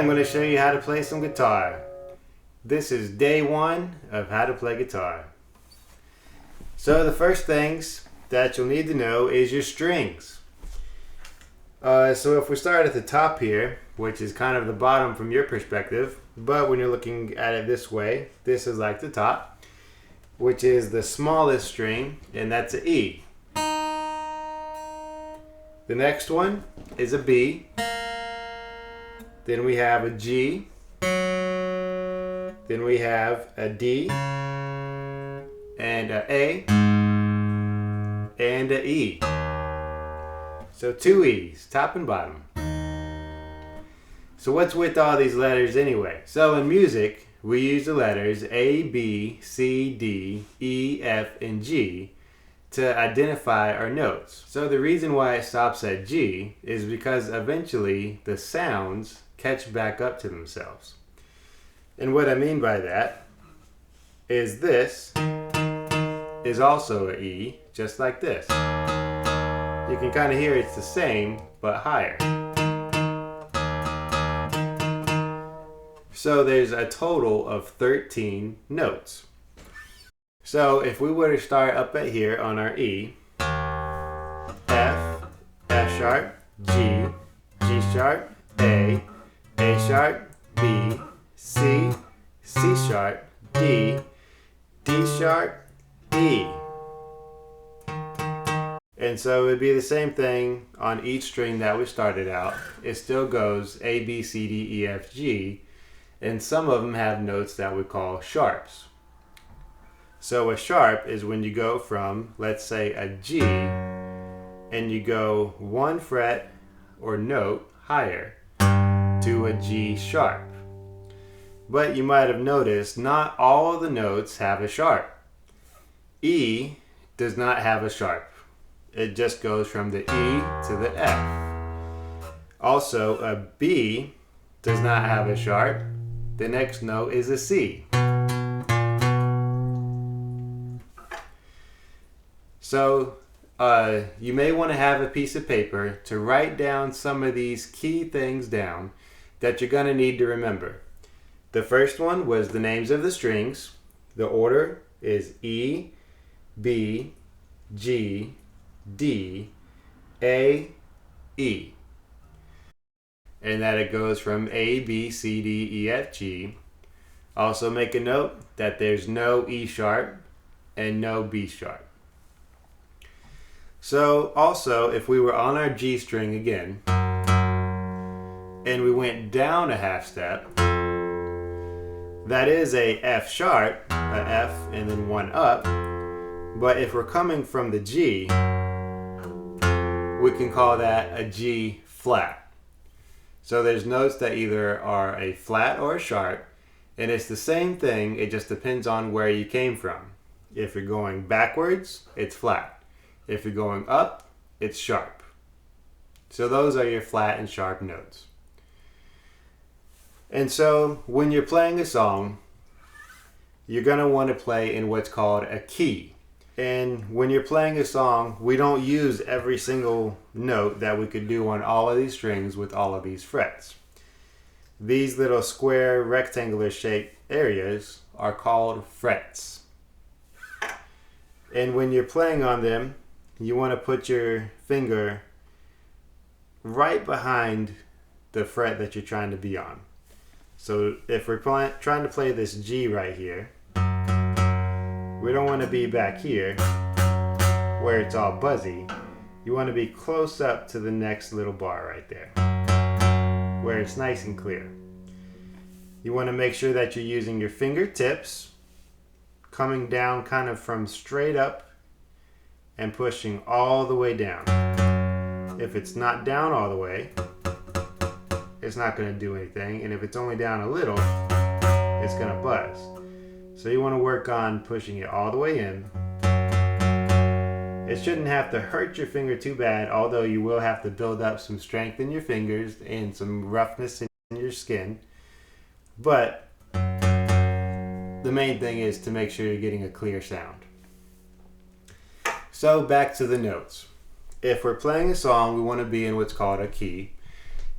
I'm going to show you how to play some guitar. This is day one of how to play guitar. So the first things that you'll need to know is your strings. So if we start at the top here, which is kind of the bottom from your perspective, but when you're looking at it this way, this is like the top, which is the smallest string, and that's an E. The next one is a B. Then we have a G. Then we have a D. And a A. And a E. So two E's, top and bottom. So what's with all these letters anyway? So in music, we use the letters A, B, C, D, E, F, and G to identify our notes. So the reason why it stops at G is because eventually the sounds catch back up to themselves. And what I mean by that is this is also an E, just like this. You can kind of hear it's the same, but higher. So there's a total of 13 notes. So if we were to start up at here on our E, F, F sharp, G, G sharp, A sharp, B, C, C sharp, D, D sharp, E. And so it would be the same thing on each string that we started out. It still goes A, B, C, D, E, F, G, and some of them have notes that we call sharps. So a sharp is when you go from, let's say, a G, and you go one fret or note higher to a G sharp. But you might have noticed not all of the notes have a sharp. E does not have a sharp. It just goes from the E to the F. Also, a B does not have a sharp. The next note is a C. So you may want to have a piece of paper to write down some of these key things down that you're going to need to remember. The first one was the names of the strings. The order is E, B, G, D, A, E. And that it goes from A, B, C, D, E, F, G. Also make a note that there's no E sharp and no B sharp. So also, if we were on our G string again, and we went down a half step, that is a F sharp, a F and then one up. But if we're coming from the G, we can call that a G flat. So there's notes that either are a flat or a sharp, and it's the same thing, it just depends on where you came from. If you're going backwards, it's flat. If you're going up, it's sharp. So those are your flat and sharp notes. And so when you're playing a song, you're going to want to play in what's called a key. And when you're playing a song, we don't use every single note that we could do on all of these strings with all of these frets. These little square rectangular shaped areas are called frets. And when you're playing on them, you want to put your finger right behind the fret that you're trying to be on. So if we're trying to play this G right here, we don't want to be back here where it's all buzzy. You want to be close up to the next little bar right there, where it's nice and clear. You want to make sure that you're using your fingertips coming down kind of from straight up and pushing all the way down. If it's not down all the way, it's not going to do anything, and if it's only down a little, it's going to buzz. So you want to work on pushing it all the way in. It shouldn't have to hurt your finger too bad, although you will have to build up some strength in your fingers and some roughness in your skin. But the main thing is to make sure you're getting a clear sound. So back to the notes. If we're playing a song, we want to be in what's called a key.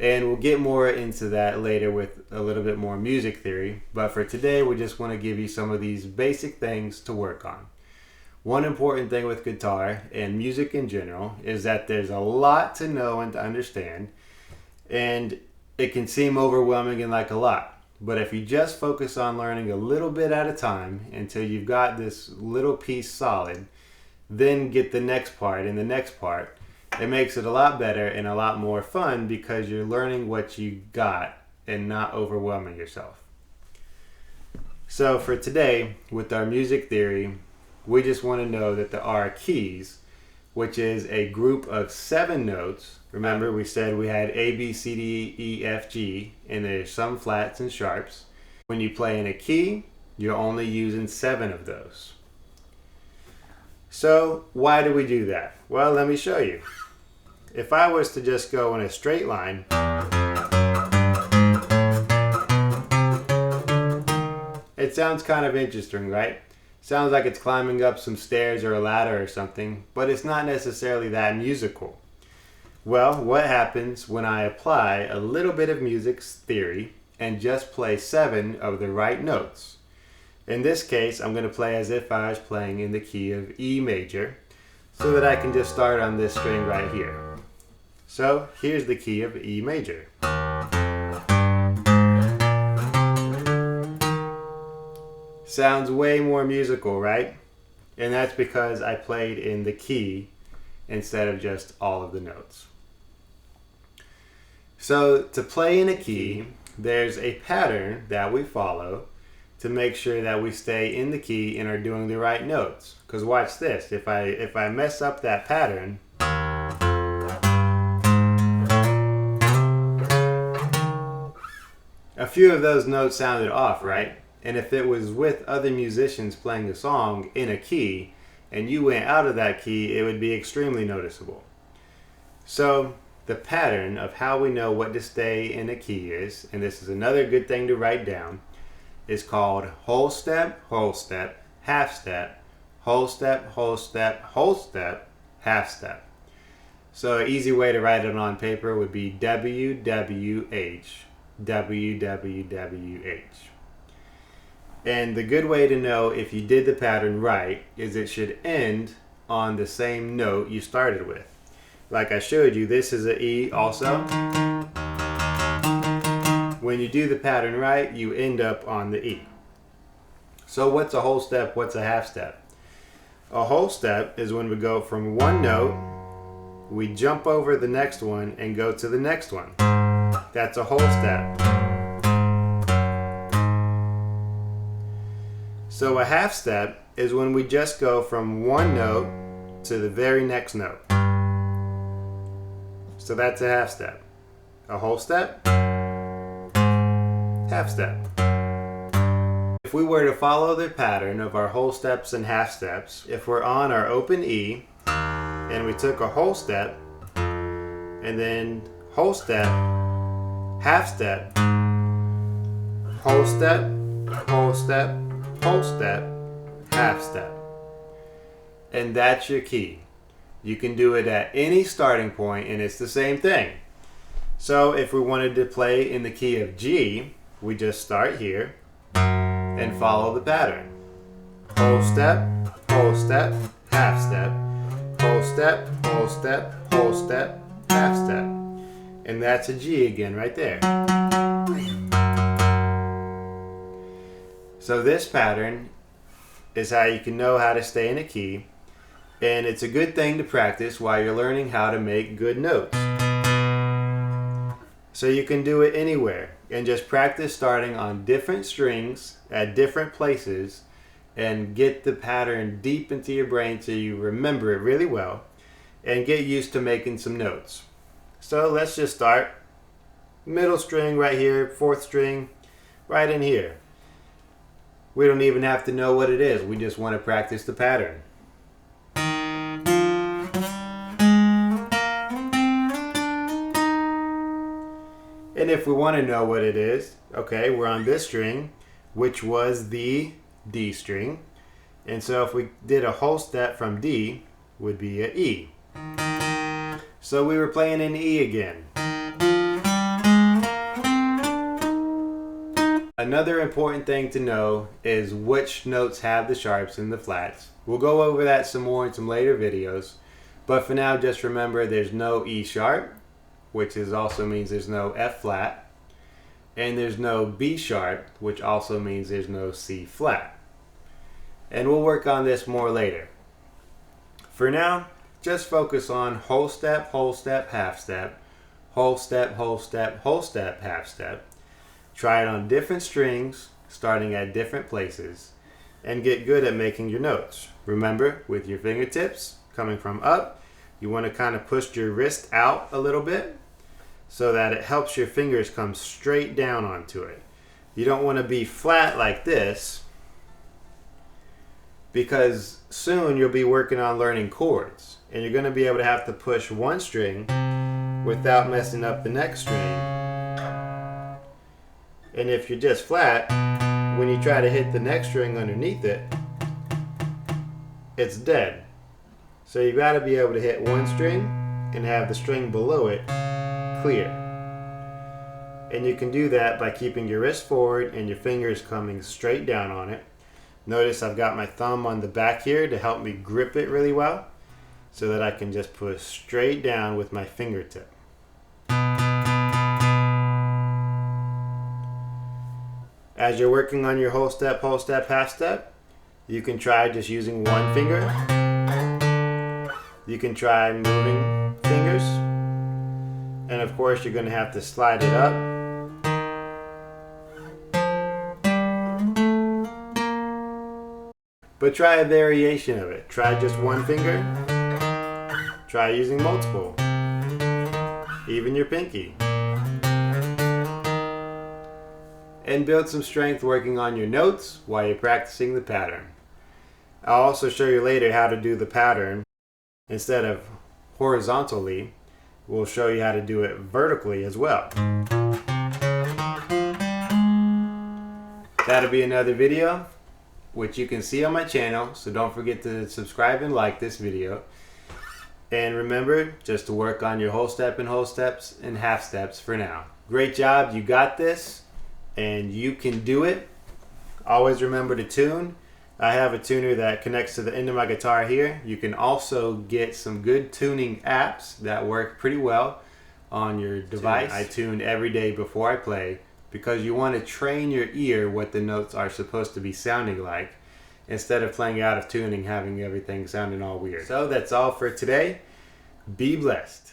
And we'll get more into that later with a little bit more music theory. But for today, we just want to give you some of these basic things to work on. One important thing with guitar and music in general is that there's a lot to know and to understand. And it can seem overwhelming and like a lot. But if you just focus on learning a little bit at a time until you've got this little piece solid, then get the next part and the next part, it makes it a lot better and a lot more fun because you're learning what you got and not overwhelming yourself. So for today, with our music theory, we just want to know that there are keys, which is a group of 7 notes. Remember, we said we had A, B, C, D, E, F, G, and there's some flats and sharps. When you play in a key, you're only using 7 of those. So why do we do that? Well, let me show you. If I was to just go in a straight line, it sounds kind of interesting, right? Sounds like it's climbing up some stairs or a ladder or something, but it's not necessarily that musical. Well, what happens when I apply a little bit of music theory and just play 7 of the right notes? In this case, I'm going to play as if I was playing in the key of E major, so that I can just start on this string right here. So here's the key of E major. Sounds way more musical, right? And that's because I played in the key instead of just all of the notes. So to play in a key, there's a pattern that we follow to make sure that we stay in the key and are doing the right notes. Because watch this, if I mess up that pattern, a few of those notes sounded off, right? And if it was with other musicians playing a song in a key and you went out of that key, it would be extremely noticeable. So the pattern of how we know what to stay in a key is, and this is another good thing to write down, is called whole step, half step, whole step, whole step, whole step, half step. So an easy way to write it on paper would be WWH, WWWH. And the good way to know if you did the pattern right is it should end on the same note you started with. Like I showed you, this is an E also. When you do the pattern right, you end up on the E. So what's a whole step? What's a half step? A whole step is when we go from one note, we jump over the next one and go to the next one. That's a whole step. So a half step is when we just go from one note to the very next note. So that's a half step. A whole step, half step. If we were to follow the pattern of our whole steps and half steps, if we're on our open E and we took a whole step and then whole step, half step, whole step, whole step, whole step, half step. And that's your key. You can do it at any starting point and it's the same thing. So if we wanted to play in the key of G, we just start here and follow the pattern. Whole step, half step, whole step, whole step, whole step, half step. And that's a G again right there. So this pattern is how you can know how to stay in a key, and it's a good thing to practice while you're learning how to make good notes. So you can do it anywhere and just practice starting on different strings at different places and get the pattern deep into your brain so you remember it really well and get used to making some notes. So let's just start. Middle string right here, fourth string right in here. We don't even have to know what it is. We just want to practice the pattern. And if we want to know what it is, okay, we're on this string, which was the D string. And so if we did a whole step from D, would be a E. So we were playing an E again. Another important thing to know is which notes have the sharps and the flats. We'll go over that some more in some later videos, but for now just remember there's no E sharp, which also means there's no F flat, and there's no B sharp, which also means there's no C flat. And we'll work on this more later. For now, just focus on whole step, half step, whole step, whole step, whole step, half step. Try it on different strings, starting at different places, and get good at making your notes. Remember, with your fingertips coming from up, you want to kind of push your wrist out a little bit so that it helps your fingers come straight down onto it. You don't want to be flat like this, because soon you'll be working on learning chords, and you're going to be able to have to push one string without messing up the next string. And if you're just flat, when you try to hit the next string underneath it, it's dead. So you got to be able to hit one string and have the string below it clear. And you can do that by keeping your wrist forward and your fingers coming straight down on it. Notice I've got my thumb on the back here to help me grip it really well, so that I can just push straight down with my fingertip. As you're working on your whole step, half step, you can try just using one finger. You can try moving fingers. And of course, you're going to have to slide it up. But try a variation of it. Try just one finger. Try using multiple. Even your pinky. And build some strength working on your notes while you're practicing the pattern. I'll also show you later how to do the pattern. Instead of horizontally, we'll show you how to do it vertically as well. That'll be another video, which you can see on my channel, so don't forget to subscribe and like this video. And remember just to work on your whole step and whole steps and half steps for now. Great job, you got this, and you can do it. Always remember to tune. I have a tuner that connects to the end of my guitar here. You can also get some good tuning apps that work pretty well on your device. I tune every day before I play, because you want to train your ear what the notes are supposed to be sounding like, instead of playing out of tuning, having everything sounding all weird. So that's all for today. Be blessed.